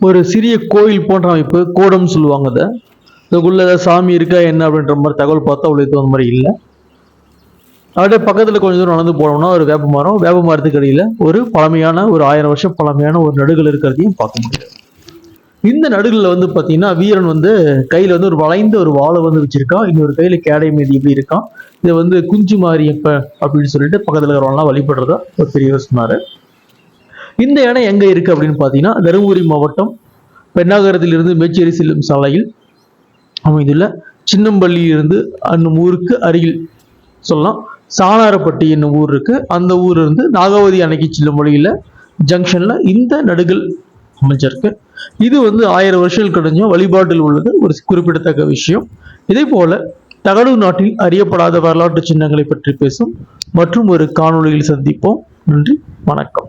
ஒரு சிறிய கோயில் போன்ற அமைப்பு, கோடம் சொல்லுவாங்க அதை. இதுக்குள்ள ஏதாவது சாமி இருக்கா என்ன அப்படின்ற மாதிரி தகவல் பார்த்தா அவ்வளோ தகுந்த மாதிரி இல்லை. அப்படியே பக்கத்தில் கொஞ்சம் தூரம் நடந்து போனோம்னா ஒரு வேப்ப மரத்துக்கு அடியில் ஒரு பழமையான ஒரு 1000 வருஷம் பழமையான ஒரு நடுகள் இருக்கிறதையும் பார்க்க முடியும். இந்த நடுகளில் வந்து பார்த்தீங்கன்னா வீரன் வந்து கையில் வந்து ஒரு வளைந்த ஒரு வாழை வந்து வச்சிருக்கான். இன்னொரு கையில் கேடை மீதி இப்படி இருக்கான். இதை வந்து குஞ்சு மாரியப்ப அப்படின்னு சொல்லிட்டு பக்கத்தில் இருக்கிறவங்களாம் வழிபடுறதா ஒரு பெரியவர் சொன்னார். இந்த இடம் எங்கே இருக்குது அப்படின்னு பார்த்தீங்கன்னா தருமபுரி மாவட்டம் பெண்ணாகரத்திலிருந்து மேச்சேரி செல்லும் சாலையில் அமைந்துள்ள சின்னம்பள்ளியிலிருந்து அந்த ஊருக்கு அருகில் சொல்லலாம். சாணாரப்பட்டி என்னும் ஊர் இருக்கு. அந்த ஊர் இருந்து நாகாவதி அணைக்கு செல்லும் வழியில ஜங்ஷன்ல இந்த நடுகள் அமைஞ்சிருக்கு. இது வந்து 1000 வருஷங்கள் கழிஞ்ச வழிபாட்டில் உள்ளது ஒரு குறிப்பிடத்தக்க விஷயம். இதே போல தகடு நாட்டில் அறியப்படாத வரலாற்று சின்னங்களை பற்றி பேசும் மற்றும் ஒரு காணொளியில் சந்திப்போம். நன்றி, வணக்கம்.